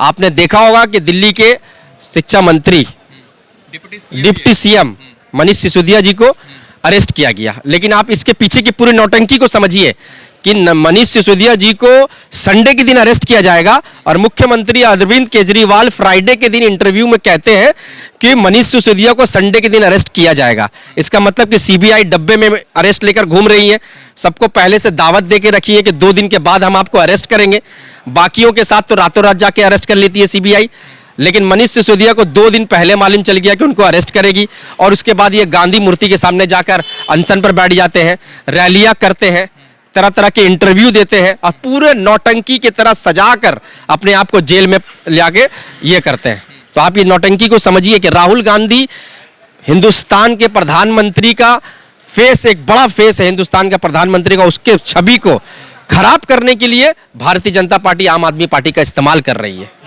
आपने देखा होगा कि दिल्ली के शिक्षा मंत्री डिप्टी सीएम मनीष सिसोदिया जी को अरेस्ट किया गया, लेकिन आप इसके पीछे की पूरी नौटंकी को समझिए कि मनीष सिसोदिया जी को संडे के दिन अरेस्ट किया जाएगा और मुख्यमंत्री अरविंद केजरीवाल फ्राइडे के दिन इंटरव्यू में कहते हैं कि मनीष सिसोदिया को संडे के दिन अरेस्ट किया जाएगा। इसका मतलब कि सीबीआई डब्बे में अरेस्ट लेकर घूम रही है, सबको पहले से दावत दे के रखी है कि 2 दिन के बाद हम आपको अरेस्ट करेंगे। बाकियों के साथ तो रातों रात जाके अरेस्ट कर लेती है सीबीआई, लेकिन मनीष सिसोदिया को 2 दिन पहले मालूम चल गया कि उनको अरेस्ट करेगी और उसके बाद ये गांधी मूर्ति के सामने जाकर अनशन पर बैठ जाते हैं, रैलियां करते हैं, तरह तरह के इंटरव्यू देते हैं और पूरे नौटंकी की तरह सजाकर अपने आप को जेल में ले आके ये करते हैं। तो आप ये नौटंकी को समझिए कि राहुल गांधी हिंदुस्तान के प्रधानमंत्री का फेस, एक बड़ा फेस है हिंदुस्तान का प्रधानमंत्री का, उसके छवि को खराब करने के लिए भारतीय जनता पार्टी आम आदमी पार्टी का इस्तेमाल कर रही है।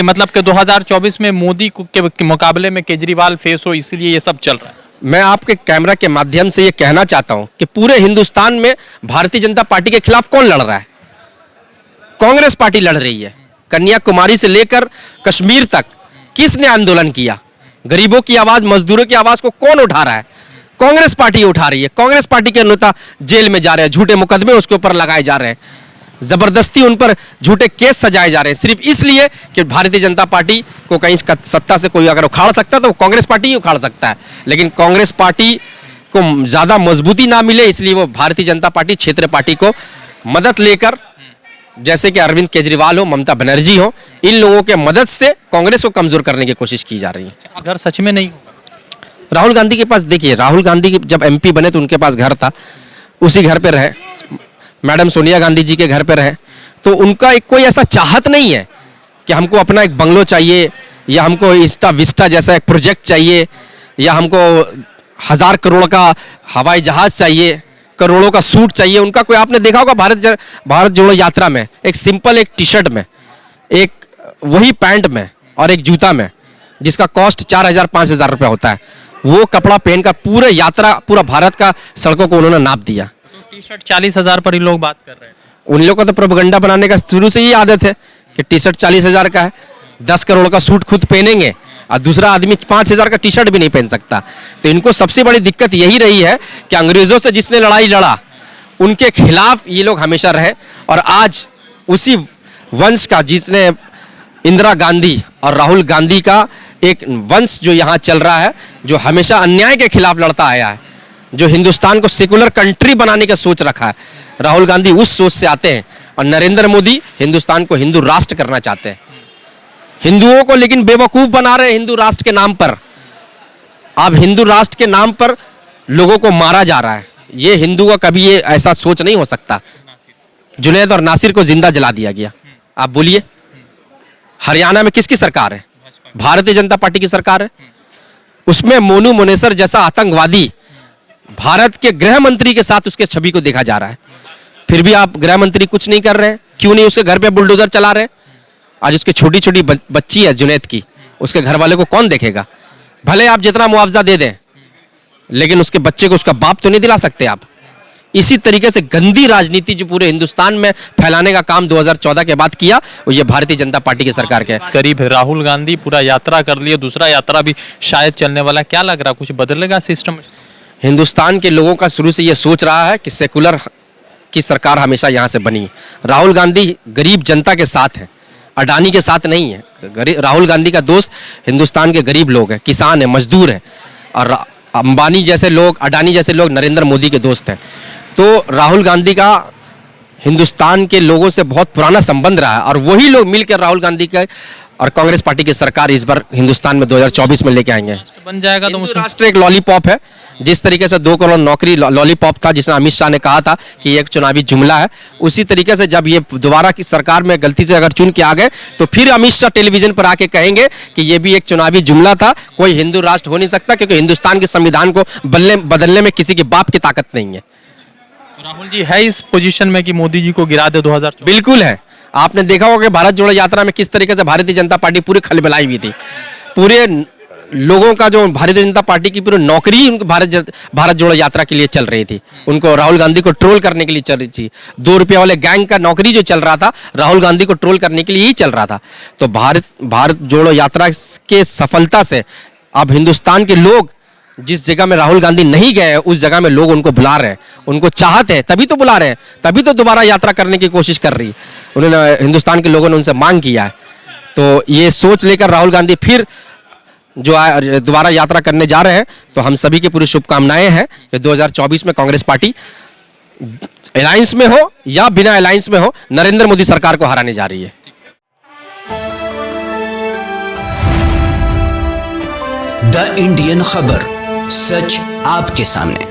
मतलब कि 2024 में मोदी के मुकाबले में केजरीवाल फेस हो, इसीलिए ये सब चल रहा है। मैं आपके कैमरा के माध्यम से ये कहना चाहता हूं कि पूरे हिंदुस्तान में भारतीय जनता पार्टी के खिलाफ कौन लड़ रहा है? कांग्रेस पार्टी लड़ रही है। कन्याकुमारी से लेकर कश्मीर तक किसने आंदोलन किया? गरीबों की आवाज, मजदूरों की आवाज को कौन उठा रहा है? कांग्रेस पार्टी उठा रही है। कांग्रेस पार्टी के नेता जेल में जा रहे हैं, झूठे मुकदमे उसके ऊपर लगाए जा रहे हैं, जबरदस्ती उन पर झूठे केस सजाए जा रहे हैं, सिर्फ इसलिए कि भारतीय जनता पार्टी को कहीं सत्ता से कोई अगर उखाड़ सकता है तो कांग्रेस पार्टी ही उखाड़ सकता है। लेकिन कांग्रेस पार्टी को ज्यादा मजबूती ना मिले, इसलिए वो भारतीय जनता पार्टी क्षेत्रीय पार्टी को मदद लेकर, जैसे कि अरविंद केजरीवाल हो, ममता बनर्जी हो, इन लोगों के मदद से कांग्रेस को कमजोर करने की कोशिश की जा रही है। अगर सच में नहीं, राहुल गांधी के पास देखिए, राहुल गांधी जब एमपी बने तो उनके पास घर था, उसी घर पे रहे। मैडम सोनिया गांधी जी के घर पे रहे, तो उनका एक कोई ऐसा चाहत नहीं है कि हमको अपना एक बंगलो चाहिए या हमको इंस्टा विस्टा जैसा एक प्रोजेक्ट चाहिए या हमको 1000 करोड़ का हवाई जहाज चाहिए, करोड़ों का सूट चाहिए। उनका कोई, आपने देखा होगा भारत जोड़ो यात्रा में एक सिंपल एक टी शर्ट में, एक वही पैंट में और एक जूता में, जिसका कॉस्ट 4000-5000 रुपया होता है, वो कपड़ा पहनकर पूरे यात्रा, पूरा भारत का सड़कों को उन्होंने नाप दिया। टी शर्ट 40,000 पर ही लोग बात कर रहे हैं। उन लोगों का तो प्रोपेगेंडा बनाने का शुरू से ही आदत है कि टी शर्ट 40,000 का है, 10 करोड़ का सूट खुद पहनेंगे और दूसरा आदमी 5,000 का टी शर्ट भी नहीं पहन सकता। तो इनको सबसे बड़ी दिक्कत यही रही है कि अंग्रेजों से जिसने लड़ाई लड़ा उनके खिलाफ ये लोग हमेशा रहे, और आज उसी वंश का, जिसने इंदिरा गांधी और राहुल गांधी का एक वंश जो यहाँ चल रहा है, जो हमेशा अन्याय के खिलाफ लड़ता आया है, जो हिंदुस्तान को सेकुलर कंट्री बनाने का सोच रखा है। राहुल गांधी उस सोच से आते हैं और नरेंद्र मोदी हिंदुस्तान को हिंदू राष्ट्र करना चाहते हैं। हिंदुओं को लेकिन बेवकूफ बना रहे हैं हिंदू राष्ट्र के नाम पर। अब हिंदू राष्ट्र के नाम पर लोगों को मारा जा रहा है। ये हिंदू का कभी ये ऐसा सोच नहीं हो सकता। जुनैद और नासिर को जिंदा जला दिया गया। आप बोलिए, हरियाणा में किसकी सरकार है? भारतीय जनता पार्टी की सरकार है। उसमें मोनू मुनेसर जैसा आतंकवादी भारत के गृह मंत्री के साथ उसके छवि को देखा जा रहा है, फिर भी आप गृह मंत्री कुछ नहीं कर रहे हैं। क्यों नहीं उसके घर पे बुलडोजर चला रहे हैं? आज उसके छोटी छोटी बच्ची है जुनैद की, उसके घर वाले को कौन देखेगा? भले आप जितना मुआवजा दे दें, लेकिन उसके बच्चे को उसका बाप तो नहीं दिला सकते आप। इसी तरीके से गंदी राजनीति जो पूरे हिंदुस्तान में फैलाने का काम 2014 के बाद किया, वो ये भारतीय जनता पार्टी की सरकार के करीब है। राहुल गांधी पूरा यात्रा कर लिए, दूसरा यात्रा भी शायद चलने वाला। क्या लग रहा, कुछ बदलेगा सिस्टम? हिंदुस्तान के लोगों का शुरू से ये सोच रहा है कि सेकुलर की सरकार हमेशा यहाँ से बनी। राहुल गांधी गरीब जनता के साथ है, अडानी के साथ नहीं है। राहुल गांधी का दोस्त हिंदुस्तान के गरीब लोग हैं, किसान है, मजदूर है, और अंबानी जैसे लोग, अडानी जैसे लोग नरेंद्र मोदी के दोस्त हैं। तो राहुल गांधी का हिंदुस्तान के लोगों से बहुत पुराना संबंध रहा है, और वही लोग मिलकर राहुल गांधी के और कांग्रेस पार्टी की सरकार इस बार हिंदुस्तान में 2024 में लेके आएंगे। बन जाएगा तो राष्ट्र एक लॉलीपॉप है। जिस तरीके से 2 करोड़ नौकरी लॉलीपॉप था, जिसने अमित शाह ने कहा था कि ये एक चुनावी जुमला है, उसी तरीके से जब ये दोबारा की सरकार में गलती से अगर चुन के आ गए तो फिर अमित शाह टेलीविजन पर आके कहेंगे कि ये भी एक चुनावी जुमला था, कोई हिंदू राष्ट्र हो नहीं सकता, क्योंकि हिंदुस्तान के संविधान को बदलने में किसी के बाप की ताकत नहीं है। राहुल जी है इस पोजीशन में कि मोदी जी को गिरा दे 2024? बिल्कुल है। आपने देखा होगा कि भारत जोड़ो यात्रा में किस तरीके से भारतीय जनता पार्टी पूरी खलबलाई हुई थी। पूरे लोगों का जो भारतीय जनता पार्टी की पूरी नौकरी ही उनको भारत जोड़ो यात्रा के लिए चल रही थी। उनको राहुल गांधी को ट्रोल करने के लिए चल रही थी। 2 रुपये वाले गैंग का नौकरी जो चल रहा था, राहुल गांधी को ट्रोल करने के लिए ही चल रहा था। तो भारत जोड़ो यात्रा के सफलता से अब हिंदुस्तान के लोग जिस जगह में राहुल गांधी नहीं गए उस जगह में लोग उनको बुला रहे हैं, उनको चाहते हैं, तभी तो बुला रहे हैं, तभी तो दोबारा यात्रा करने की कोशिश कर रही है। उन्होंने, हिंदुस्तान के लोगों ने उनसे मांग किया है। तो ये सोच लेकर राहुल गांधी फिर जो दोबारा यात्रा करने जा रहे हैं। तो हम सभी की पूरी शुभकामनाएं हैं कि 2024 में कांग्रेस पार्टी अलायंस में हो या बिना अलायंस में हो, नरेंद्र मोदी सरकार को हराने जा रही है। द इंडियन खबर, सच आपके सामने।